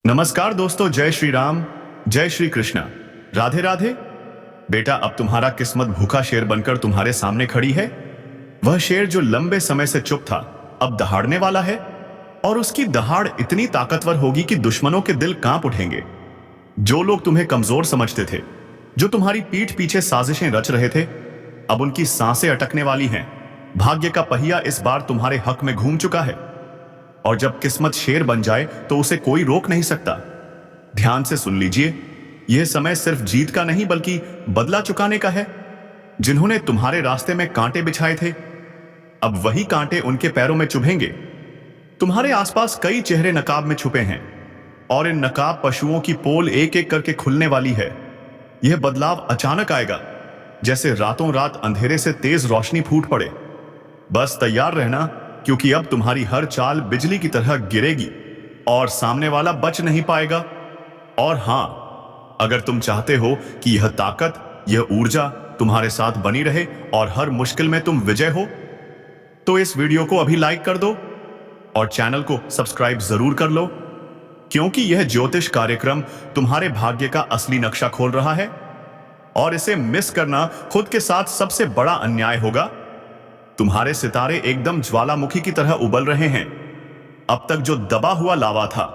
नमस्कार दोस्तों, जय श्री राम, जय श्री कृष्णा, राधे राधे। बेटा, अब तुम्हारा किस्मत भूखा शेर बनकर तुम्हारे सामने खड़ी है। वह शेर जो लंबे समय से चुप था, अब दहाड़ने वाला है, और उसकी दहाड़ इतनी ताकतवर होगी कि दुश्मनों के दिल कांप उठेंगे। जो लोग तुम्हें कमजोर समझते थे, जो तुम्हारी पीठ पीछे साजिशें रच रहे थे, अब उनकी सांसें अटकने वाली हैं। भाग्य का पहिया इस बार तुम्हारे हक में घूम चुका है, और जब किस्मत शेर बन जाए तो उसे कोई रोक नहीं सकता। ध्यान से सुन लीजिए, यह समय सिर्फ जीत का नहीं बल्कि बदला चुकाने का है। जिन्होंने तुम्हारे रास्ते में कांटे बिछाए थे, अब वही कांटे उनके पैरों में चुभेंगे। तुम्हारे आसपास कई चेहरे नकाब में छुपे हैं, और इन नकाब पशुओं की पोल एक एक करके खुलने वाली है। यह बदलाव अचानक आएगा, जैसे रातों रात अंधेरे से तेज रोशनी फूट पड़े। बस तैयार रहना, क्योंकि अब तुम्हारी हर चाल बिजली की तरह गिरेगी और सामने वाला बच नहीं पाएगा। और हां, अगर तुम चाहते हो कि यह ताकत, यह ऊर्जा तुम्हारे साथ बनी रहे और हर मुश्किल में तुम विजय हो, तो इस वीडियो को अभी लाइक कर दो और चैनल को सब्सक्राइब जरूर कर लो, क्योंकि यह ज्योतिष कार्यक्रम तुम्हारे भाग्य का असली नक्शा खोल रहा है, और इसे मिस करना खुद के साथ सबसे बड़ा अन्याय होगा। तुम्हारे सितारे एकदम ज्वालामुखी की तरह उबल रहे हैं। अब तक जो दबा हुआ लावा था,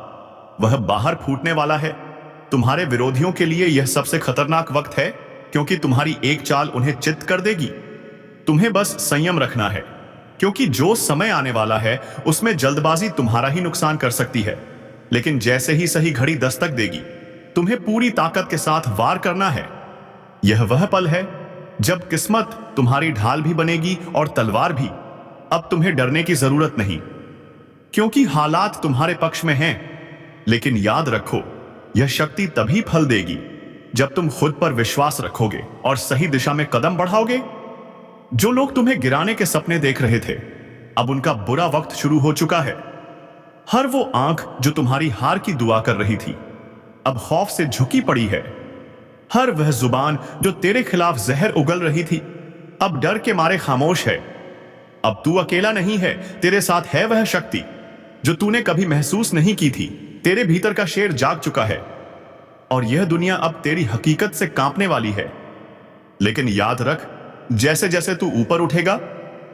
वह बाहर फूटने वाला है। तुम्हारे विरोधियों के लिए यह सबसे खतरनाक वक्त है, क्योंकि तुम्हारी एक चाल उन्हें चित्त कर देगी। तुम्हें बस संयम रखना है, क्योंकि जो समय आने वाला है उसमें जल्दबाजी तुम्हारा ही नुकसान कर सकती है। लेकिन जैसे ही सही घड़ी दस्तक देगी, तुम्हें पूरी ताकत के साथ वार करना है। यह वह पल है जब किस्मत तुम्हारी ढाल भी बनेगी और तलवार भी। अब तुम्हें डरने की जरूरत नहीं, क्योंकि हालात तुम्हारे पक्ष में हैं। लेकिन याद रखो, यह शक्ति तभी फल देगी जब तुम खुद पर विश्वास रखोगे और सही दिशा में कदम बढ़ाओगे। जो लोग तुम्हें गिराने के सपने देख रहे थे, अब उनका बुरा वक्त शुरू हो चुका है। हर वो आंख जो तुम्हारी हार की दुआ कर रही थी, अब खौफ से झुकी पड़ी है। हर वह जुबान जो तेरे खिलाफ जहर उगल रही थी, अब डर के मारे खामोश है। अब तू अकेला नहीं है, तेरे साथ है वह शक्ति जो तूने कभी महसूस नहीं की थी। तेरे भीतर का शेर जाग चुका है, और यह दुनिया अब तेरी हकीकत से कांपने वाली है। लेकिन याद रख, जैसे जैसे तू ऊपर उठेगा,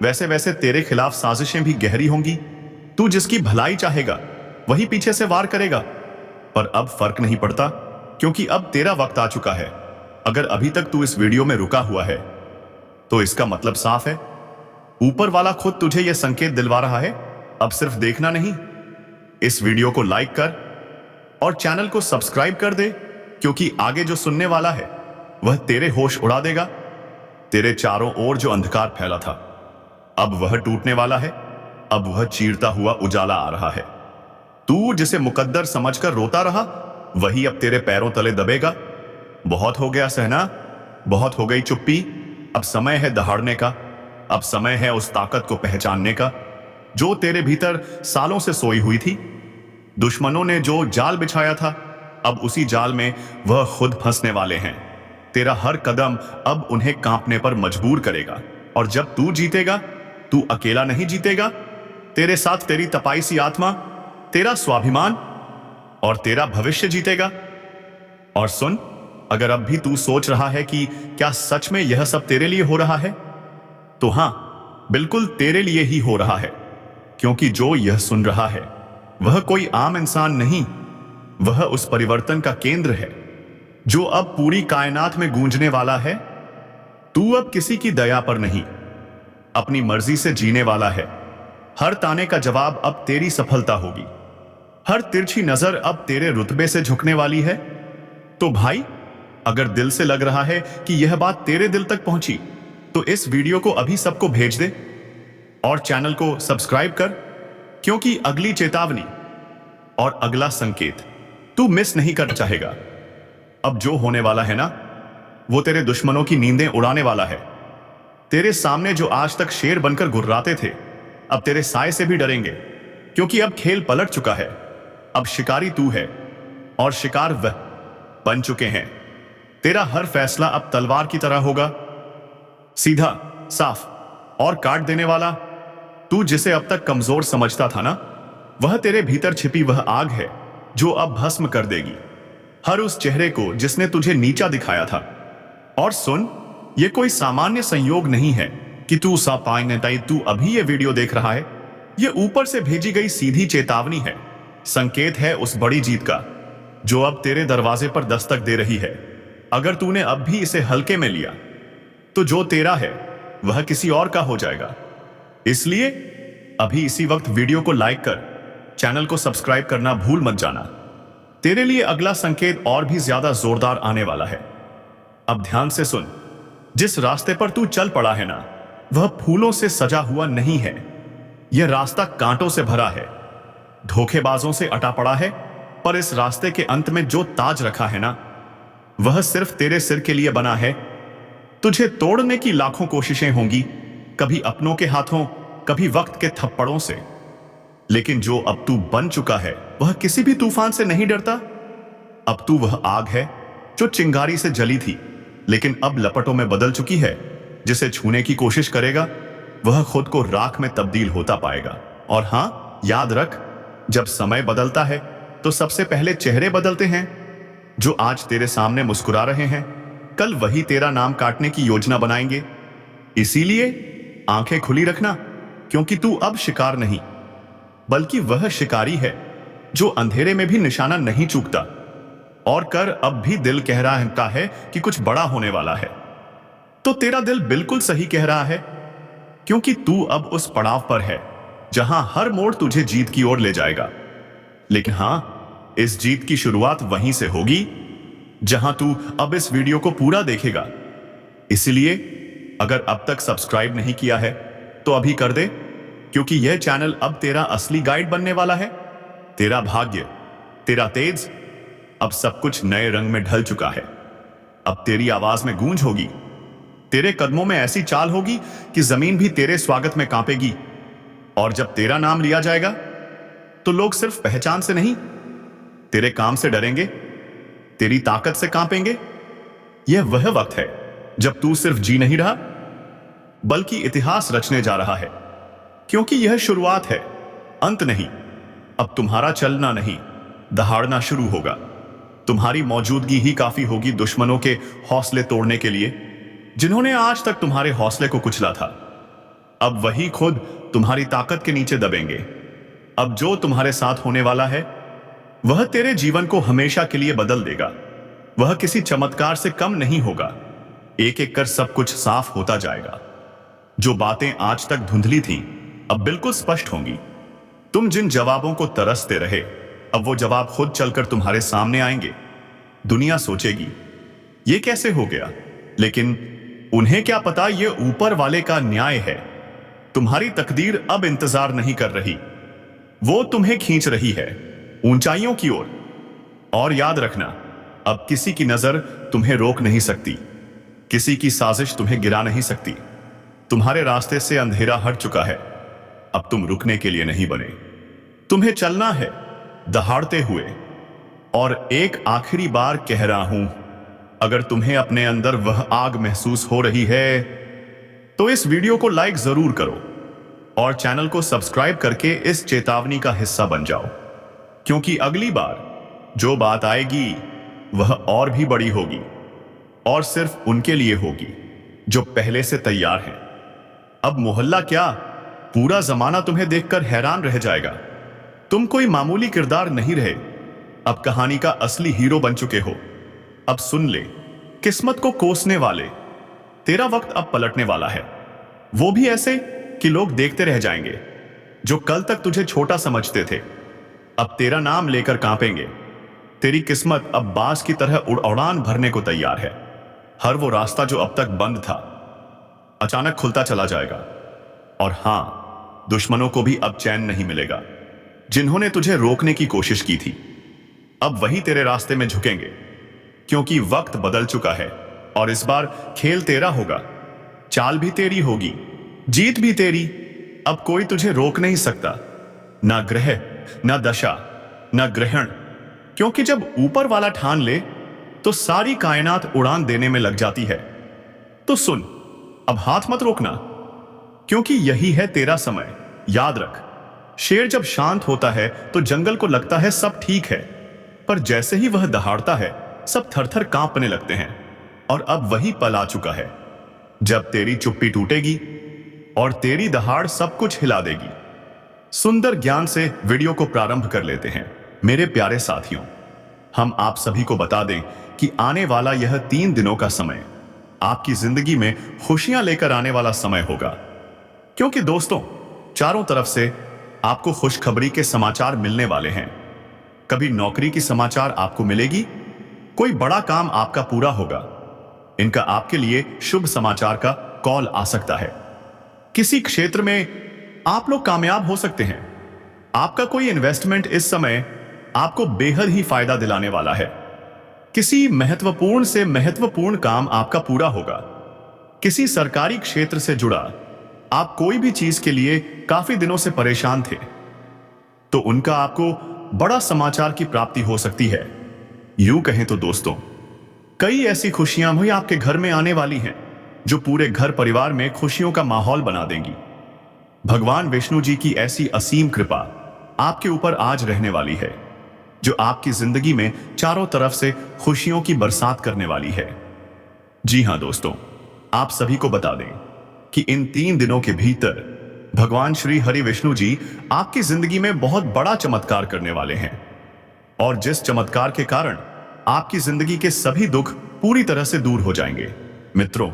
वैसे वैसे तेरे खिलाफ साजिशें भी गहरी होंगी। तू जिसकी भलाई चाहेगा, वही पीछे से वार करेगा। पर अब फर्क नहीं पड़ता, क्योंकि अब तेरा वक्त आ चुका है। अगर अभी तक तू इस वीडियो में रुका हुआ है, तो इसका मतलब साफ है, ऊपर वाला खुद तुझे यह संकेत दिलवा रहा है। अब सिर्फ देखना नहीं, इस वीडियो को लाइक कर और चैनल को सब्सक्राइब कर दे, क्योंकि आगे जो सुनने वाला है वह तेरे होश उड़ा देगा। तेरे चारों ओर जो अंधकार फैला था, अब वह टूटने वाला है। अब वह चीरता हुआ उजाला आ रहा है। तू जिसे मुकद्दर समझकर रोता रहा, वही अब तेरे पैरों तले दबेगा। बहुत हो गया सहना, बहुत हो गई चुप्पी। अब समय है दहाड़ने का। अब समय है उस ताकत को पहचानने का जो तेरे भीतर सालों से सोई हुई थी। दुश्मनों ने जो जाल बिछाया था, अब उसी जाल में वह खुद फंसने वाले हैं। तेरा हर कदम अब उन्हें कांपने पर मजबूर करेगा। और जब तू जीतेगा, तू अकेला नहीं जीतेगा। तेरे साथ तेरी तपाईसी आत्मा, तेरा स्वाभिमान और तेरा भविष्य जीतेगा। और सुन, अगर अब भी तू सोच रहा है कि क्या सच में यह सब तेरे लिए हो रहा है, तो हां, बिल्कुल तेरे लिए ही हो रहा है। क्योंकि जो यह सुन रहा है, वह कोई आम इंसान नहीं, वह उस परिवर्तन का केंद्र है जो अब पूरी कायनात में गूंजने वाला है। तू अब किसी की दया पर नहीं, अपनी मर्जी से जीने वाला है। हर ताने का जवाब अब तेरी सफलता होगी। हर तिरछी नजर अब तेरे रुतबे से झुकने वाली है। तो भाई, अगर दिल से लग रहा है कि यह बात तेरे दिल तक पहुंची, तो इस वीडियो को अभी सबको भेज दे और चैनल को सब्सक्राइब कर, क्योंकि अगली चेतावनी और अगला संकेत तू मिस नहीं कर चाहेगा। अब जो होने वाला है ना, वो तेरे दुश्मनों की नींदें उड़ाने वाला है। तेरे सामने जो आज तक शेर बनकर गुर्राते थे, अब तेरे साए से भी डरेंगे, क्योंकि अब खेल पलट चुका है। अब शिकारी तू है और शिकार वह बन चुके हैं। तेरा हर फैसला अब तलवार की तरह होगा, सीधा, साफ और काट देने वाला। तू जिसे अब तक कमजोर समझता था ना, वह तेरे भीतर छिपी वह आग है जो अब भस्म कर देगी हर उस चेहरे को जिसने तुझे नीचा दिखाया था। और सुन, ये कोई सामान्य संयोग नहीं है कि तू तू अभी ये वीडियो देख रहा है। ये ऊपर से भेजी गई सीधी चेतावनी है, संकेत है उस बड़ी जीत का जो अब तेरे दरवाजे पर दस्तक दे रही है। अगर तूने अब भी इसे हल्के में लिया तो जो तेरा है वह किसी और का हो जाएगा। इसलिए अभी इसी वक्त वीडियो को लाइक कर, चैनल को सब्सक्राइब करना भूल मत जाना। तेरे लिए अगला संकेत और भी ज्यादा जोरदार आने वाला है। अब ध्यान से सुन, जिस रास्ते पर तू चल पड़ा है ना, वह फूलों से सजा हुआ नहीं है। यह रास्ता कांटों से भरा है, धोखेबाजों से अटा पड़ा है। पर इस रास्ते के अंत में जो ताज रखा है ना, वह सिर्फ तेरे सिर के लिए बना है। तुझे तोड़ने की लाखों कोशिशें होंगी, कभी अपनों के हाथों, कभी वक्त के थप्पड़ों से। लेकिन जो अब तू बन चुका है वह किसी भी तूफान से नहीं डरता। अब तू वह आग है जो चिंगारी से जली थी लेकिन अब लपटों में बदल चुकी है। जिसे छूने की कोशिश करेगा वह खुद को राख में तब्दील होता पाएगा। और हां, याद रख, जब समय बदलता है तो सबसे पहले चेहरे बदलते हैं। जो आज तेरे सामने मुस्कुरा रहे हैं, कल वही तेरा नाम काटने की योजना बनाएंगे। इसीलिए आंखें खुली रखना, क्योंकि तू अब शिकार नहीं बल्कि वह शिकारी है जो अंधेरे में भी निशाना नहीं चूकता। और कर अब भी दिल कह रहा है कि कुछ बड़ा होने वाला है, तो तेरा दिल बिल्कुल सही कह रहा है, क्योंकि तू अब उस पड़ाव पर है जहां हर मोड़ तुझे जीत की ओर ले जाएगा। लेकिन हां, इस जीत की शुरुआत वहीं से होगी जहां तू अब इस वीडियो को पूरा देखेगा। इसलिए अगर अब तक सब्सक्राइब नहीं किया है तो अभी कर दे, क्योंकि यह चैनल अब तेरा असली गाइड बनने वाला है। तेरा भाग्य, तेरा तेज, अब सब कुछ नए रंग में ढल चुका है। अब तेरी आवाज में गूंज होगी, तेरे कदमों में ऐसी चाल होगी कि जमीन भी तेरे स्वागत में कांपेगी। और जब तेरा नाम लिया जाएगा तो लोग सिर्फ पहचान से नहीं, तेरे काम से डरेंगे, तेरी ताकत से कांपेंगे। यह वह वक्त है जब तू सिर्फ जी नहीं रहा बल्कि इतिहास रचने जा रहा है, क्योंकि यह शुरुआत है, अंत नहीं। अब तुम्हारा चलना नहीं, दहाड़ना शुरू होगा। तुम्हारी मौजूदगी ही काफी होगी दुश्मनों के हौसले तोड़ने के लिए, जिन्होंने आज तक तुम्हारे हौसले को कुचला था। अब वही खुद तुम्हारी ताकत के नीचे दबेंगे। अब जो तुम्हारे साथ होने वाला है वह तेरे जीवन को हमेशा के लिए बदल देगा। वह किसी चमत्कार से कम नहीं होगा। एक एक कर सब कुछ साफ होता जाएगा। जो बातें आज तक धुंधली थीं अब बिल्कुल स्पष्ट होंगी। तुम जिन जवाबों को तरसते रहे, अब वो जवाब खुद चलकर तुम्हारे सामने आएंगे। दुनिया सोचेगी ये कैसे हो गया, लेकिन उन्हें क्या पता ये ऊपर वाले का न्याय है। तुम्हारी तकदीर अब इंतजार नहीं कर रही, वो तुम्हें खींच रही है ऊंचाइयों की ओर। और याद रखना, अब किसी की नजर तुम्हें रोक नहीं सकती, किसी की साजिश तुम्हें गिरा नहीं सकती। तुम्हारे रास्ते से अंधेरा हट चुका है। अब तुम रुकने के लिए नहीं बने, तुम्हें चलना है दहाड़ते हुए। और एक आखिरी बार कह रहा हूं, अगर तुम्हें अपने अंदर वह आग महसूस हो रही है तो इस वीडियो को लाइक जरूर करो और चैनल को सब्सक्राइब करके इस चेतावनी का हिस्सा बन जाओ, क्योंकि अगली बार जो बात आएगी वह और भी बड़ी होगी और सिर्फ उनके लिए होगी जो पहले से तैयार हैं। अब मोहल्ला क्या, पूरा जमाना तुम्हें देखकर हैरान रह जाएगा। तुम कोई मामूली किरदार नहीं रहे, अब कहानी का असली हीरो बन चुके हो। अब सुन ले, किस्मत को कोसने वाले, तेरा वक्त अब पलटने वाला है। वो भी ऐसे कि लोग देखते रह जाएंगे। जो कल तक तुझे छोटा समझते थे अब तेरा नाम लेकर कांपेंगे। तेरी किस्मत अब बाज की तरह उड़ान भरने को तैयार है। हर वो रास्ता जो अब तक बंद था अचानक खुलता चला जाएगा। और हां, दुश्मनों को भी अब चैन नहीं मिलेगा। जिन्होंने तुझे रोकने की कोशिश की थी अब वही तेरे रास्ते में झुकेंगे, क्योंकि वक्त बदल चुका है और इस बार खेल तेरा होगा। चाल भी तेरी होगी, जीत भी तेरी। अब कोई तुझे रोक नहीं सकता, ना ग्रह, ना दशा, ना ग्रहण, क्योंकि जब ऊपर वाला ठान ले तो सारी कायनात उड़ान देने में लग जाती है। तो सुन, अब हाथ मत रोकना, क्योंकि यही है तेरा समय। याद रख, शेर जब शांत होता है तो जंगल को लगता है सब ठीक है, पर जैसे ही वह दहाड़ता है सब थरथर कांपने लगते हैं। और अब वही पल आ चुका है जब तेरी चुप्पी टूटेगी और तेरी दहाड़ सब कुछ हिला देगी। सुंदर ज्ञान से वीडियो को प्रारंभ कर लेते हैं। मेरे प्यारे साथियों, हम आप सभी को बता दें कि आने वाला यह 3 दिनों का समय आपकी जिंदगी में खुशियां लेकर आने वाला समय होगा। क्योंकि दोस्तों, चारों तरफ से आपको खुशखबरी के समाचार मिलने वाले हैं। कभी नौकरी की समाचार आपको मिलेगी, कोई बड़ा काम आपका पूरा होगा। इनका आपके लिए शुभ समाचार का कॉल आ सकता है। किसी क्षेत्र में आप लोग कामयाब हो सकते हैं। आपका कोई इन्वेस्टमेंट इस समय आपको बेहद ही फायदा दिलाने वाला है। किसी महत्वपूर्ण से महत्वपूर्ण काम आपका पूरा होगा। किसी सरकारी क्षेत्र से जुड़ा आप कोई भी चीज के लिए काफी दिनों से परेशान थे, तो उनका आपको बड़ा समाचार की प्राप्ति हो सकती है। यूं कहें तो दोस्तों, कई ऐसी खुशियां भी आपके घर में आने वाली हैं जो पूरे घर परिवार में खुशियों का माहौल बना देंगी। भगवान विष्णु जी की ऐसी असीम कृपा आपके ऊपर आज रहने वाली है जो आपकी जिंदगी में चारों तरफ से खुशियों की बरसात करने वाली है। जी हां दोस्तों, आप सभी को बता दें कि इन 3 दिनों के भीतर भगवान श्री हरि विष्णु जी आपकी जिंदगी में बहुत बड़ा चमत्कार करने वाले हैं। और जिस चमत्कार के कारण आपकी जिंदगी के सभी दुख पूरी तरह से दूर हो जाएंगे। मित्रों,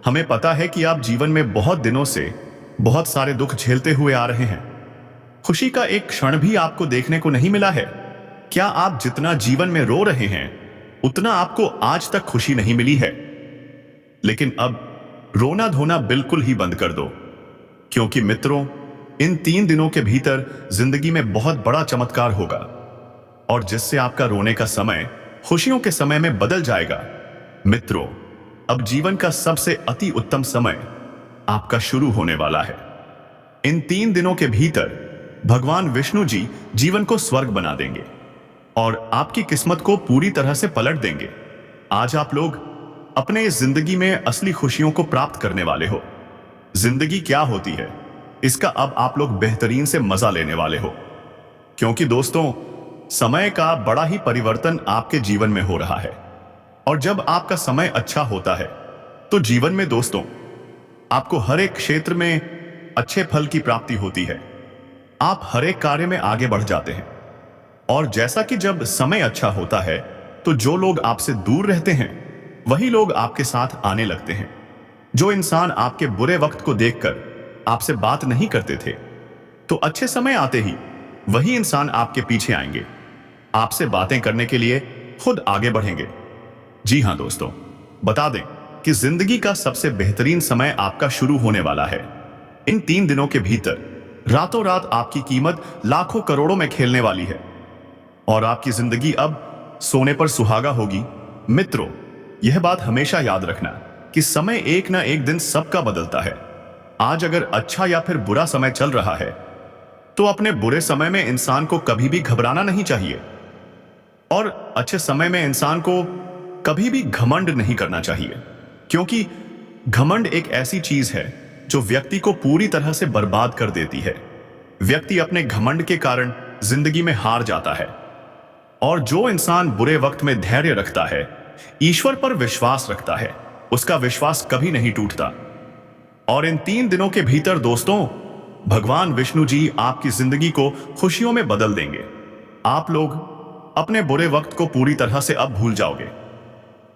हमें पता है कि आप जीवन में बहुत दिनों से बहुत सारे दुख झेलते हुए आ रहे हैं। खुशी का एक क्षण भी आपको देखने को नहीं मिला है। क्या आप जितना जीवन में रो रहे हैं उतना आपको आज तक खुशी नहीं मिली है? लेकिन अब रोना धोना बिल्कुल ही बंद कर दो, क्योंकि मित्रों, इन 3 दिनों के भीतर जिंदगी में बहुत बड़ा चमत्कार होगा और जिससे आपका रोने का समय खुशियों के समय में बदल जाएगा। मित्रों, अब जीवन का सबसे अति उत्तम समय आपका शुरू होने वाला है। इन 3 दिनों के भीतर भगवान विष्णु जी जीवन को स्वर्ग बना देंगे और आपकी किस्मत को पूरी तरह से पलट देंगे। आज आप लोग अपने इस जिंदगी में असली खुशियों को प्राप्त करने वाले हो। जिंदगी क्या होती है, इसका अब आप लोग बेहतरीन से मजा लेने वाले हो। क्योंकि दोस्तों, समय का बड़ा ही परिवर्तन आपके जीवन में हो रहा है। और जब आपका समय अच्छा होता है तो जीवन में दोस्तों आपको हर एक क्षेत्र में अच्छे फल की प्राप्ति होती है। आप हर एक कार्य में आगे बढ़ जाते हैं। और जैसा कि जब समय अच्छा होता है तो जो लोग आपसे दूर रहते हैं वही लोग आपके साथ आने लगते हैं। जो इंसान आपके बुरे वक्त को देखकर आपसे बात नहीं करते थे, तो अच्छे समय आते ही वही इंसान आपके पीछे आएंगे, आपसे बातें करने के लिए खुद आगे बढ़ेंगे। जी हां दोस्तों, बता दें कि जिंदगी का सबसे बेहतरीन समय आपका शुरू होने वाला है। इन 3 दिनों के भीतर रातों रात आपकी कीमत लाखों करोड़ों में खेलने वाली है और आपकी जिंदगी अब सोने पर सुहागा होगी। मित्रों, यह बात हमेशा याद रखना कि समय एक ना एक दिन सबका बदलता है। आज अगर अच्छा या फिर बुरा समय चल रहा है तो अपने बुरे समय में इंसान को कभी भी घबराना नहीं चाहिए और अच्छे समय में इंसान को कभी भी घमंड नहीं करना चाहिए। क्योंकि घमंड एक ऐसी चीज है जो व्यक्ति को पूरी तरह से बर्बाद कर देती है। व्यक्ति अपने घमंड के कारण जिंदगी में हार जाता है। और जो इंसान बुरे वक्त में धैर्य रखता है, ईश्वर पर विश्वास रखता है, उसका विश्वास कभी नहीं टूटता। और इन 3 दिनों के भीतर दोस्तों, भगवान विष्णु जी आपकी जिंदगी को खुशियों में बदल देंगे। आप लोग अपने बुरे वक्त को पूरी तरह से अब भूल जाओगे,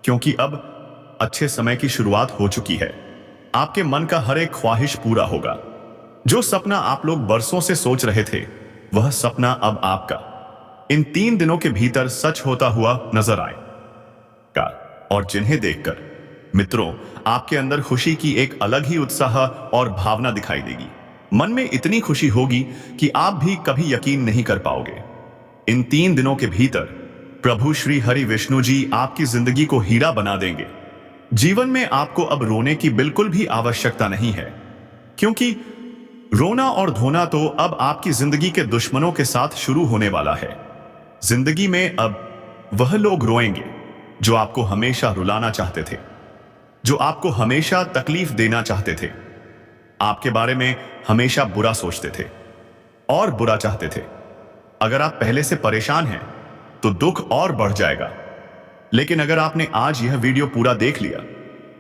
क्योंकि अब अच्छे समय की शुरुआत हो चुकी है। आपके मन का हर एक ख्वाहिश पूरा होगा। जो सपना आप लोग बरसों से सोच रहे थे, वह सपना अब आपका इन 3 दिनों के भीतर सच होता हुआ नजर आएगा। और जिन्हें देखकर मित्रों आपके अंदर खुशी की एक अलग ही उत्साह और भावना दिखाई देगी। मन में इतनी खुशी होगी कि आप भी कभी यकीन नहीं कर पाओगे। इन 3 दिनों के भीतर प्रभु श्री हरि विष्णु जी आपकी जिंदगी को हीरा बना देंगे। जीवन में आपको अब रोने की बिल्कुल भी आवश्यकता नहीं है, क्योंकि रोना और धोना तो अब आपकी जिंदगी के दुश्मनों के साथ शुरू होने वाला है। जिंदगी में अब वह लोग रोएंगे जो आपको हमेशा रुलाना चाहते थे, जो आपको हमेशा तकलीफ देना चाहते थे, आपके बारे में हमेशा बुरा सोचते थे और बुरा चाहते थे। अगर आप पहले से परेशान हैं तो दुख और बढ़ जाएगा। लेकिन अगर आपने आज यह वीडियो पूरा देख लिया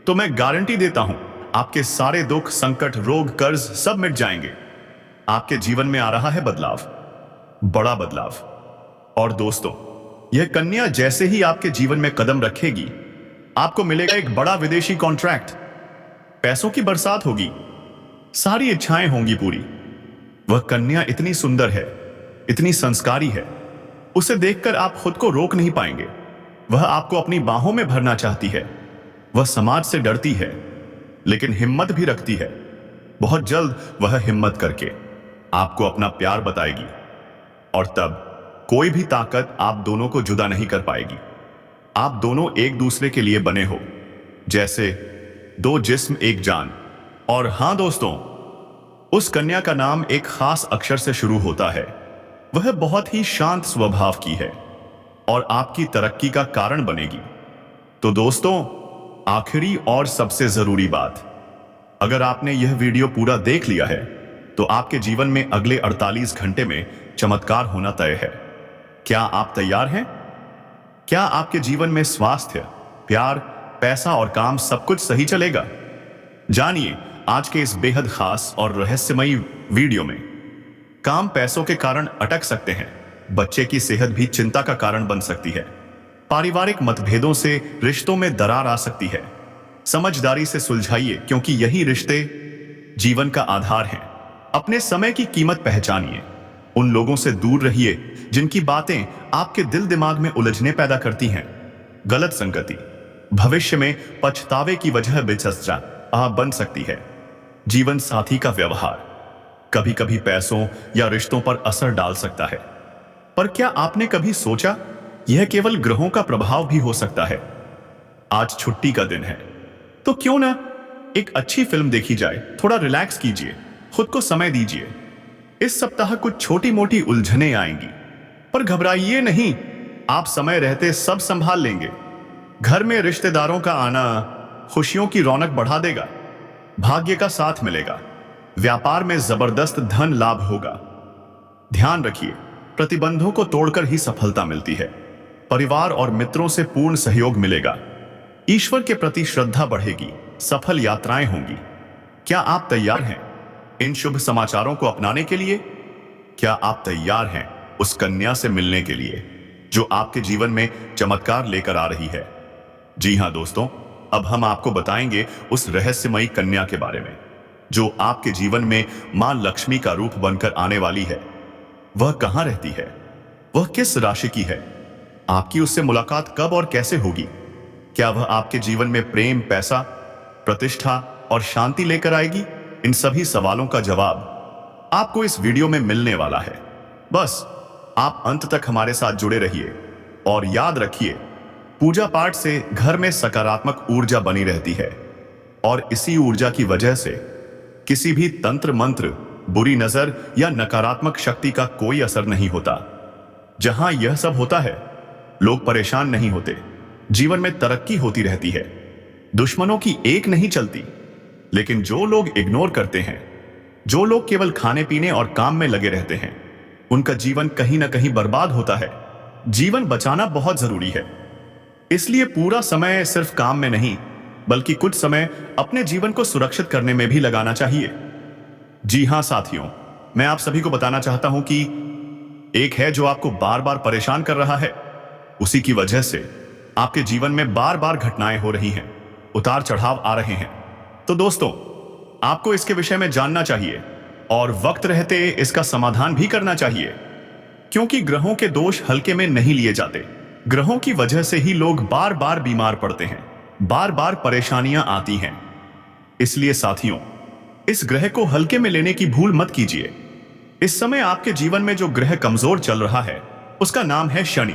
तो मैं गारंटी देता हूं आपके सारे दुख, संकट, रोग, कर्ज सब मिट जाएंगे। आपके जीवन में आ रहा है बदलाव, बड़ा बदलाव। और दोस्तों, यह कन्या जैसे ही आपके जीवन में कदम रखेगी, आपको मिलेगा एक बड़ा विदेशी कॉन्ट्रैक्ट, पैसों की बरसात होगी, सारी इच्छाएं होंगी पूरी। वह कन्या इतनी सुंदर है, इतनी संस्कारी है, उसे देखकर आप खुद को रोक नहीं पाएंगे। वह आपको अपनी बाहों में भरना चाहती है। वह समाज से डरती है लेकिन हिम्मत भी रखती है। बहुत जल्द वह हिम्मत करके आपको अपना प्यार बताएगी और तब कोई भी ताकत आप दोनों को जुदा नहीं कर पाएगी। आप दोनों एक दूसरे के लिए बने हो, जैसे दो जिस्म एक जान। और हां दोस्तों, उस कन्या का नाम एक खास अक्षर से शुरू होता है। वह बहुत ही शांत स्वभाव की है और आपकी तरक्की का कारण बनेगी। तो दोस्तों, आखिरी और सबसे जरूरी बात, अगर आपने यह वीडियो पूरा देख लिया है तो आपके जीवन में अगले 48 घंटे में चमत्कार होना तय है। क्या आप तैयार हैं? क्या आपके जीवन में स्वास्थ्य, प्यार, पैसा और काम सब कुछ सही चलेगा? जानिए आज के इस बेहद खास और रहस्यमयी वीडियो में। काम पैसों के कारण अटक सकते हैं, बच्चे की सेहत भी चिंता का कारण बन सकती है, पारिवारिक मतभेदों से रिश्तों में दरार आ सकती है। समझदारी से सुलझाइए, क्योंकि यही रिश्ते जीवन का आधार हैं। अपने समय की कीमत पहचानिए। उन लोगों से दूर रहिए जिनकी बातें आपके दिल दिमाग में उलझने पैदा करती हैं। गलत संगति भविष्य में पछतावे की वजह बेचस्सा बन सकती है। जीवन साथी का व्यवहार कभी कभी पैसों या रिश्तों पर असर डाल सकता है, पर क्या आपने कभी सोचा यह केवल ग्रहों का प्रभाव भी हो सकता है? आज छुट्टी का दिन है, तो क्यों ना एक अच्छी फिल्म देखी जाए। थोड़ा रिलैक्स कीजिए, खुद को समय दीजिए। इस सप्ताह कुछ छोटी मोटी उलझनें आएंगी, पर घबराइए नहीं, आप समय रहते सब संभाल लेंगे। घर में रिश्तेदारों का आना खुशियों की रौनक बढ़ा देगा। भाग्य का साथ मिलेगा। व्यापार में जबरदस्त धन लाभ होगा। ध्यान रखिए, प्रतिबंधों को तोड़कर ही सफलता मिलती है। परिवार और मित्रों से पूर्ण सहयोग मिलेगा। ईश्वर के प्रति श्रद्धा बढ़ेगी। सफल यात्राएं होंगी। क्या आप तैयार हैं इन शुभ समाचारों को अपनाने के लिए? क्या आप तैयार हैं उस कन्या से मिलने के लिए जो आपके जीवन में चमत्कार लेकर आ रही है? जी हां दोस्तों, अब हम आपको बताएंगे उस रहस्यमयी कन्या के बारे में जो आपके जीवन में मां लक्ष्मी का रूप बनकर आने वाली है। वह कहां रहती है? वह किस राशि की है? आपकी उससे मुलाकात कब और कैसे होगी? क्या वह आपके जीवन में प्रेम, पैसा, प्रतिष्ठा और शांति लेकर आएगी? इन सभी सवालों का जवाब आपको इस वीडियो में मिलने वाला है। बस आप अंत तक हमारे साथ जुड़े रहिए और याद रखिए, पूजा पाठ से घर में सकारात्मक ऊर्जा बनी रहती है और इसी ऊर्जा की वजह से किसी भी तंत्र मंत्र, बुरी नजर या नकारात्मक शक्ति का कोई असर नहीं होता। जहां यह सब होता है, लोग परेशान नहीं होते, जीवन में तरक्की होती रहती है, दुश्मनों की एक नहीं चलती। लेकिन जो लोग इग्नोर करते हैं, जो लोग केवल खाने पीने और काम में लगे रहते हैं, उनका जीवन कहीं ना कहीं बर्बाद होता है। जीवन बचाना बहुत जरूरी है, इसलिए पूरा समय सिर्फ काम में नहीं बल्कि कुछ समय अपने जीवन को सुरक्षित करने में भी लगाना चाहिए। जी हां साथियों, मैं आप सभी को बताना चाहता हूं कि एक है जो आपको बार बार परेशान कर रहा है। उसी की वजह से आपके जीवन में बार बार घटनाएं हो रही हैं, उतार चढ़ाव आ रहे हैं। तो दोस्तों, आपको इसके विषय में जानना चाहिए और वक्त रहते इसका समाधान भी करना चाहिए, क्योंकि ग्रहों के दोष हल्के में नहीं लिए जाते। ग्रहों की वजह से ही लोग बार बार बीमार पड़ते हैं, बार बार परेशानियां आती हैं। इसलिए साथियों, इस ग्रह को हल्के में लेने की भूल मत कीजिए। इस समय आपके जीवन में जो ग्रह कमजोर चल रहा है उसका नाम है शनि।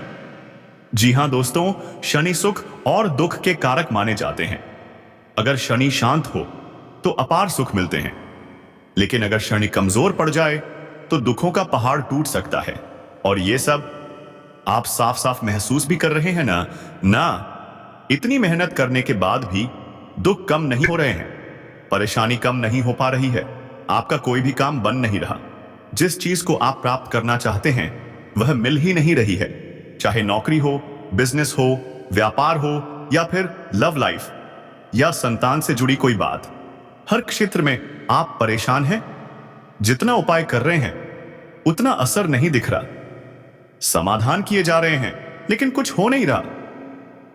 जी हां दोस्तों, शनि सुख और दुख के कारक माने जाते हैं। अगर शनि शांत हो तो अपार सुख मिलते हैं, लेकिन अगर शनि कमजोर पड़ जाए तो दुखों का पहाड़ टूट सकता है। और ये सब आप साफ साफ महसूस भी कर रहे हैं ना? इतनी मेहनत करने के बाद भी दुख कम नहीं हो रहे हैं, परेशानी कम नहीं हो पा रही है, आपका कोई भी काम बन नहीं रहा, जिस चीज को आप प्राप्त करना चाहते हैं वह मिल ही नहीं रही है। चाहे नौकरी हो, बिजनेस हो, व्यापार हो या फिर लव लाइफ या संतान से जुड़ी कोई बात। हर क्षेत्र में आप परेशान हैं। जितना उपाय कर रहे हैं उतना असर नहीं दिख रहा। समाधान किए जा रहे हैं लेकिन कुछ हो नहीं रहा,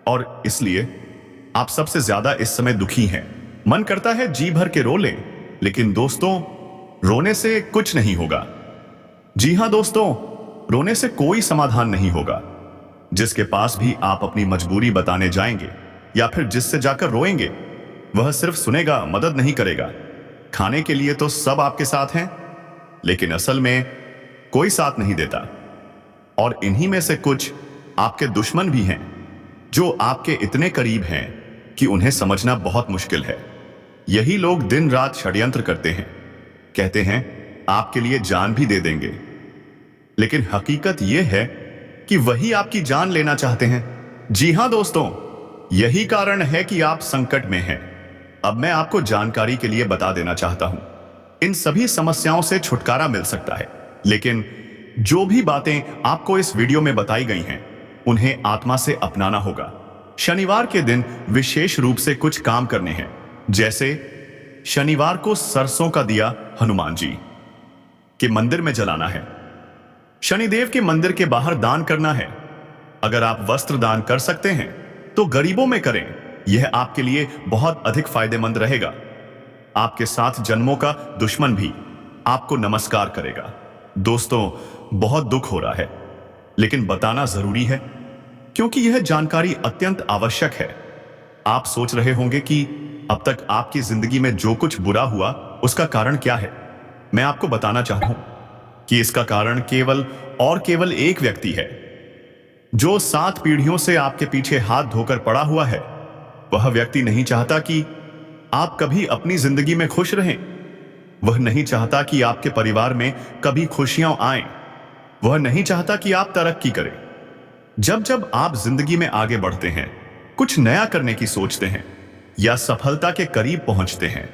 और इसलिए आप सबसे ज्यादा इस समय दुखी हैं। मन करता है जी भर के रो लें, लेकिन दोस्तों, रोने से कुछ नहीं होगा। जी हां दोस्तों, रोने से कोई समाधान नहीं होगा। जिसके पास भी आप अपनी मजबूरी बताने जाएंगे या फिर जिससे जाकर रोएंगे, वह सिर्फ सुनेगा, मदद नहीं करेगा। खाने के लिए तो सब आपके साथ हैं, लेकिन असल में कोई साथ नहीं देता। और इन्हीं में से कुछ आपके दुश्मन भी हैं, जो आपके इतने करीब हैं कि उन्हें समझना बहुत मुश्किल है। यही लोग दिन रात षड्यंत्र करते हैं, कहते हैं आपके लिए जान भी दे देंगे, लेकिन हकीकत यह है कि वही आपकी जान लेना चाहते हैं। जी हां दोस्तों, यही कारण है कि आप संकट में हैं। अब मैं आपको जानकारी के लिए बता देना चाहता हूं, इन सभी समस्याओं से छुटकारा मिल सकता है, लेकिन जो भी बातें आपको इस वीडियो में बताई गई हैं उन्हें आत्मा से अपनाना होगा। शनिवार के दिन विशेष रूप से कुछ काम करने हैं, जैसे शनिवार को सरसों का दिया हनुमान जी के मंदिर में जलाना है। शनिदेव के मंदिर के बाहर दान करना है। अगर आप वस्त्र दान कर सकते हैं तो गरीबों में करें, यह आपके लिए बहुत अधिक फायदेमंद रहेगा। आपके साथ जन्मों का दुश्मन भी आपको नमस्कार करेगा। दोस्तों, बहुत दुख हो रहा है, लेकिन बताना जरूरी है क्योंकि यह जानकारी अत्यंत आवश्यक है। आप सोच रहे होंगे कि अब तक आपकी जिंदगी में जो कुछ बुरा हुआ उसका कारण क्या है। मैं आपको बताना चाहता हूं कि इसका कारण केवल और केवल एक व्यक्ति है, जो 7 पीढ़ियों से आपके पीछे हाथ धोकर पड़ा हुआ है। वह व्यक्ति नहीं चाहता कि आप कभी अपनी जिंदगी में खुश रहें। वह नहीं चाहता कि आपके परिवार में कभी खुशियां आएं। वह नहीं चाहता कि आप तरक्की करें। जब जब आप जिंदगी में आगे बढ़ते हैं, कुछ नया करने की सोचते हैं या सफलता के करीब पहुंचते हैं,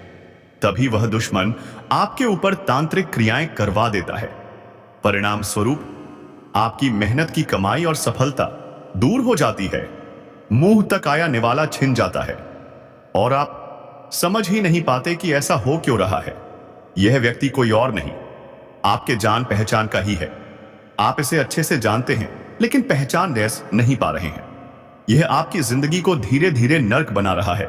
तभी वह दुश्मन आपके ऊपर तांत्रिक क्रियाएं करवा देता है। परिणाम स्वरूप आपकी मेहनत की कमाई और सफलता दूर हो जाती है। मुंह तक आया निवाला छिन जाता है और आप समझ ही नहीं पाते कि ऐसा हो क्यों रहा है। यह व्यक्ति कोई और नहीं, आपके जान पहचान का ही है। आप इसे अच्छे से जानते हैं, लेकिन पहचान नहीं पा रहे हैं। यह आपकी जिंदगी को धीरे धीरे नर्क बना रहा है।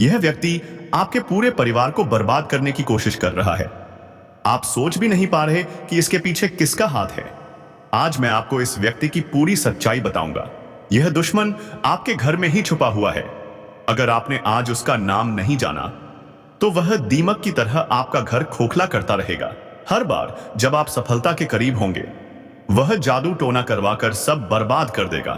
यह व्यक्ति आपके पूरे परिवार को बर्बाद करने की कोशिश कर रहा है। आप सोच भी नहीं पा रहे कि इसके पीछे किसका हाथ है। आज मैं आपको इस व्यक्ति की पूरी सच्चाई बताऊंगा। यह दुश्मन आपके घर में ही छुपा हुआ है। अगर आपने आज उसका नाम नहीं जाना तो वह दीमक की तरह आपका घर खोखला करता रहेगा। हर बार जब आप सफलता के करीब होंगे, वह जादू टोना करवाकर सब बर्बाद कर देगा।